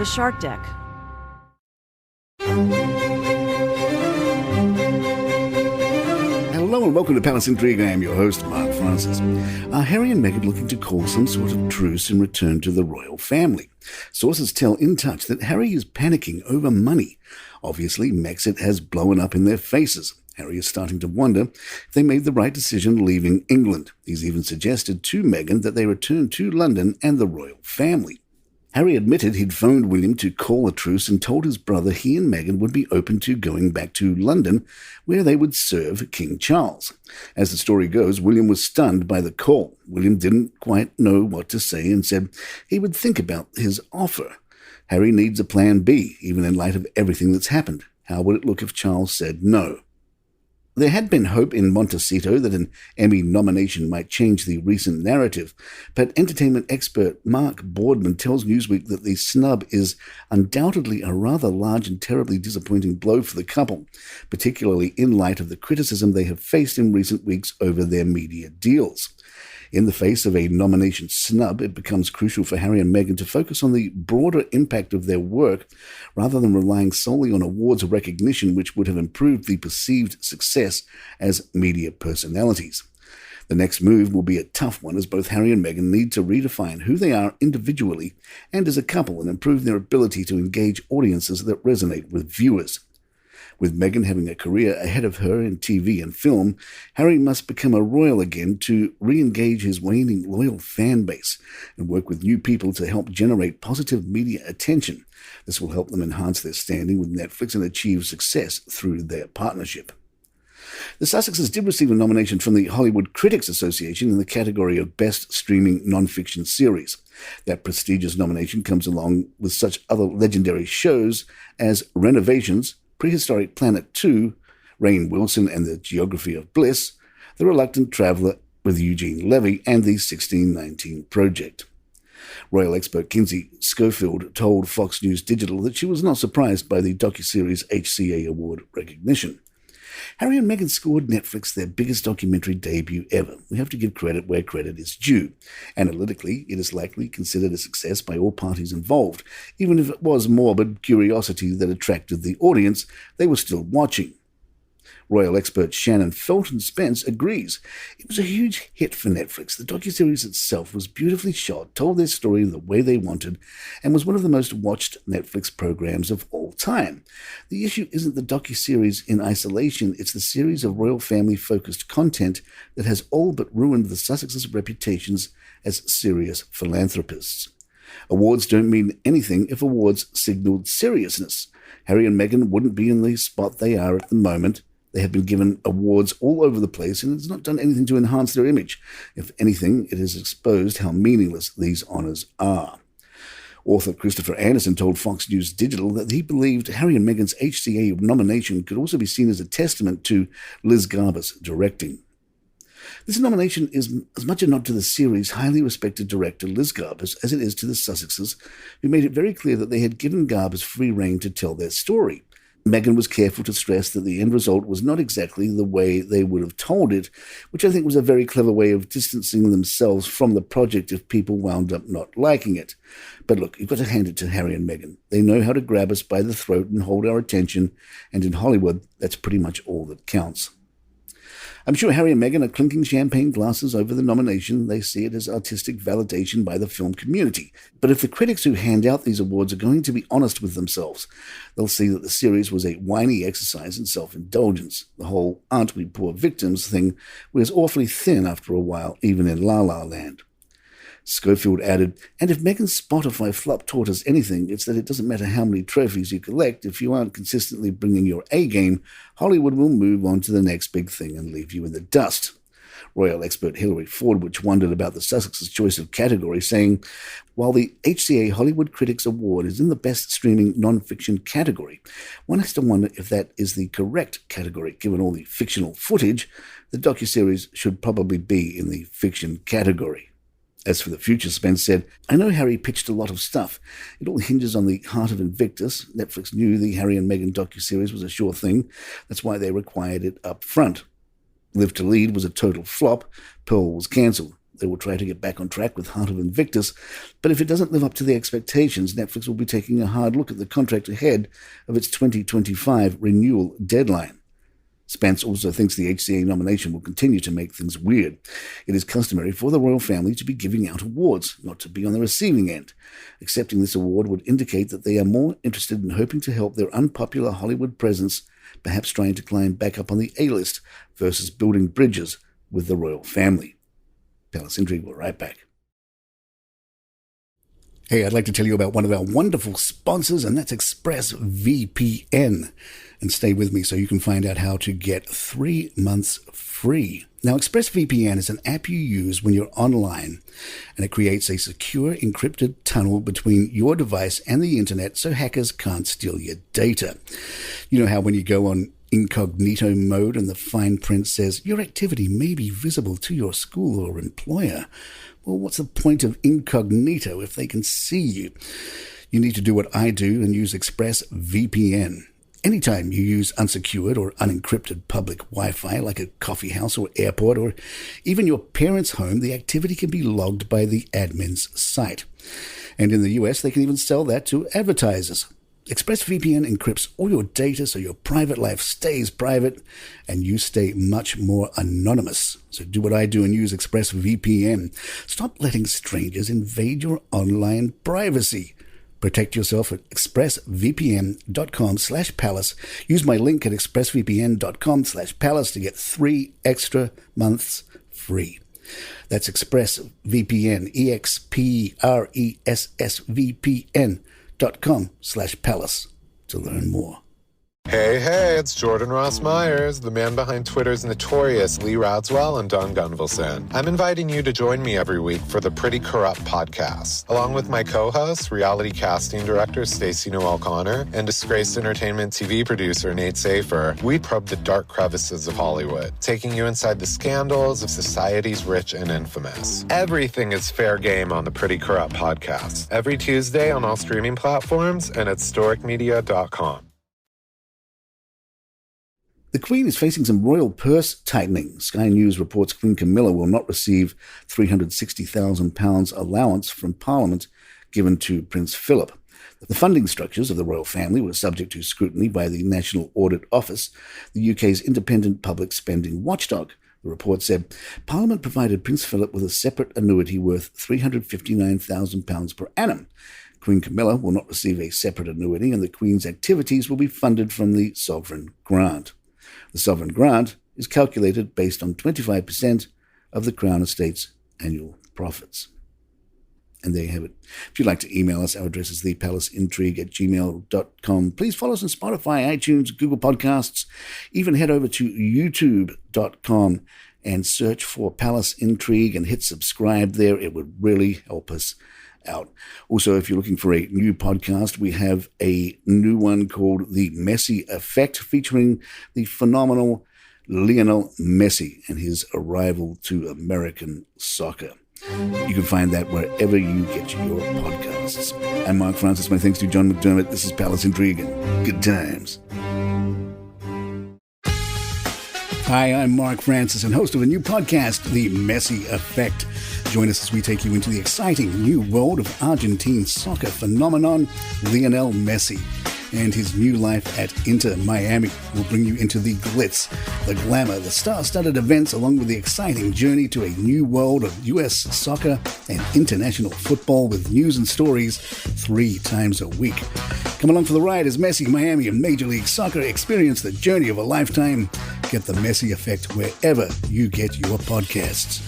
The Shark Deck. Hello and welcome to Palace Intrigue. I am your host, Mark Francis. Are Harry and Meghan looking to call some sort of truce and return to the royal family? Sources tell In Touch that Harry is panicking over money. Obviously, Megxit has blown up in their faces. Harry is starting to wonder if they made the right decision leaving England. He's even suggested to Meghan that they return to London and the royal family. Harry admitted he'd phoned William to call a truce and told his brother he and Meghan would be open to going back to London, where they would serve King Charles. As the story goes, William was stunned by the call. William didn't quite know what to say and said he would think about his offer. Harry needs a plan B, even in light of everything that's happened. How would it look if Charles said no? There had been hope in Montecito that an Emmy nomination might change the recent narrative, but entertainment expert Mark Boardman tells Newsweek that the snub is undoubtedly a rather large and terribly disappointing blow for the couple, particularly in light of the criticism they have faced in recent weeks over their media deals. In the face of a nomination snub, it becomes crucial for Harry and Meghan to focus on the broader impact of their work rather than relying solely on awards recognition, which would have improved the perceived success as media personalities. The next move will be a tough one, as both Harry and Meghan need to redefine who they are individually and as a couple and improve their ability to engage audiences that resonate with viewers. With Meghan having a career ahead of her in TV and film, Harry must become a royal again to re-engage his waning loyal fan base and work with new people to help generate positive media attention. This will help them enhance their standing with Netflix and achieve success through their partnership. The Sussexes did receive a nomination from the Hollywood Critics Association in the category of Best Streaming Non-Fiction Series. That prestigious nomination comes along with such other legendary shows as Renovations, Prehistoric Planet 2, Rainn Wilson and the Geography of Bliss, The Reluctant Traveller with Eugene Levy, and the 1619 Project. Royal expert Kinsey Schofield told Fox News Digital that she was not surprised by the docuseries HCA Award recognition. Harry and Meghan scored Netflix their biggest documentary debut ever. We have to give credit where credit is due. Analytically, it is likely considered a success by all parties involved. Even if it was morbid curiosity that attracted the audience, they were still watching. Royal expert Shannon Felton-Spence agrees. It was a huge hit for Netflix. The docuseries itself was beautifully shot, told their story the way they wanted, and was one of the most watched Netflix programs of all time. The issue isn't the docuseries in isolation, it's the series of royal family-focused content that has all but ruined the Sussexes' reputations as serious philanthropists. Awards don't mean anything if awards signaled seriousness. Harry and Meghan wouldn't be in the spot they are at the moment. They have been given awards all over the place, and it's not done anything to enhance their image. If anything, it has exposed how meaningless these honours are. Author Christopher Anderson told Fox News Digital that he believed Harry and Meghan's HCA nomination could also be seen as a testament to Liz Garber's directing. This nomination is as much a nod to the series' highly respected director Liz Garbus as it is to the Sussexes, who made it very clear that they had given Garbus free rein to tell their story. Meghan was careful to stress that the end result was not exactly the way they would have told it, which I think was a very clever way of distancing themselves from the project if people wound up not liking it. But look, you've got to hand it to Harry and Meghan. They know how to grab us by the throat and hold our attention, and in Hollywood, that's pretty much all that counts. I'm sure Harry and Meghan are clinking champagne glasses over the nomination. They see it as artistic validation by the film community. But if the critics who hand out these awards are going to be honest with themselves, they'll see that the series was a whiny exercise in self-indulgence. The whole "aren't we poor victims" thing was awfully thin after a while, even in La La Land. Schofield added, and if Meghan's Spotify flop taught us anything, it's that it doesn't matter how many trophies you collect. If you aren't consistently bringing your A game, Hollywood will move on to the next big thing and leave you in the dust. Royal expert Hilary Fordwich wondered about the Sussexes' choice of category, saying, while the HCA Hollywood Critics Award is in the Best Streaming Non-Fiction category, one has to wonder if that is the correct category. Given all the fictional footage, the docuseries should probably be in the fiction category. As for the future, Spence said, I know Harry pitched a lot of stuff. It all hinges on the heart of Invictus. Netflix knew the Harry and Meghan docuseries was a sure thing. That's why they required it up front. Live to Lead was a total flop. Pearl was cancelled. they will try to get back on track with Heart of Invictus, but if it doesn't live up to their expectations, Netflix will be taking a hard look at the contract ahead of its 2025 renewal deadline. Spence also thinks the HCA nomination will continue to make things weird. It is customary for the royal family to be giving out awards, not to be on the receiving end. Accepting this award would indicate that they are more interested in hoping to help their unpopular Hollywood presence, perhaps trying to climb back up on the A-list, versus building bridges with the royal family. Palace Intrigue will be right back. Hey, I'd like to tell you about one of our wonderful sponsors, and that's ExpressVPN. And stay with me so you can find out how to get 3 months free. Now, ExpressVPN is an app you use when you're online, and it creates a secure encrypted tunnel between your device and the internet so hackers can't steal your data. You know how when you go on incognito mode and the fine print says your activity may be visible to your school or employer? Well, what's the point of incognito if they can see you? You need to do what I do and use ExpressVPN. Anytime you use unsecured or unencrypted public Wi-Fi, like a coffee house or airport, or even your parents' home, the activity can be logged by the admin's site. And in the US, they can even sell that to advertisers. ExpressVPN encrypts all your data so your private life stays private and you stay much more anonymous. So do what I do and use ExpressVPN. Stop letting strangers invade your online privacy. Protect yourself at expressvpn.com/palace. Use my link at expressvpn.com/palace to get 3 extra months free. That's ExpressVPN, expressvpn.com/palace to learn more. Hey, it's Jordan Ross Myers, the man behind Twitter's notorious Lee Radswell and Don Gunvalson. I'm inviting you to join me every week for the Pretty Corrupt podcast. Along with my co-host, reality casting director Stacey Noel Connor, and disgraced entertainment TV producer Nate Safer, we probe the dark crevices of Hollywood, taking you inside the scandals of society's rich and infamous. Everything is fair game on the Pretty Corrupt podcast. Every Tuesday on all streaming platforms and at storicmedia.com. The Queen is facing some royal purse tightening. Sky News reports Queen Camilla will not receive £360,000 allowance from Parliament given to Prince Philip. The funding structures of the royal family were subject to scrutiny by the National Audit Office, the UK's independent public spending watchdog. The report said Parliament provided Prince Philip with a separate annuity worth £359,000 per annum. Queen Camilla will not receive a separate annuity, and the Queen's activities will be funded from the sovereign grant. The sovereign grant is calculated based on 25% of the Crown Estate's annual profits. And there you have it. If you'd like to email us, our address is thepalaceintrigue@gmail.com. Please follow us on Spotify, iTunes, Google Podcasts. Even head over to youtube.com and search for Palace Intrigue and hit subscribe there. It would really help us out. Also, if you're looking for a new podcast, we have a new one called The Messi Effect, featuring the phenomenal Lionel Messi and his arrival to American soccer. You can find that wherever you get your podcasts. I'm Mark Francis. My thanks to John McDermott. This is Palace Intrigue, and good times. Hi, I'm Mark Francis and host of a new podcast, The Messi Effect. Join us as we take you into the exciting new world of Argentine soccer phenomenon, Lionel Messi, and his new life at Inter Miami. Will bring you into the glitz, the glamour, the star-studded events, along with the exciting journey to a new world of U.S. soccer and international football with news and stories 3 times a week. Come along for the ride as Messi, Miami, and Major League Soccer experience the journey of a lifetime. Get the Messi Effect wherever you get your podcasts.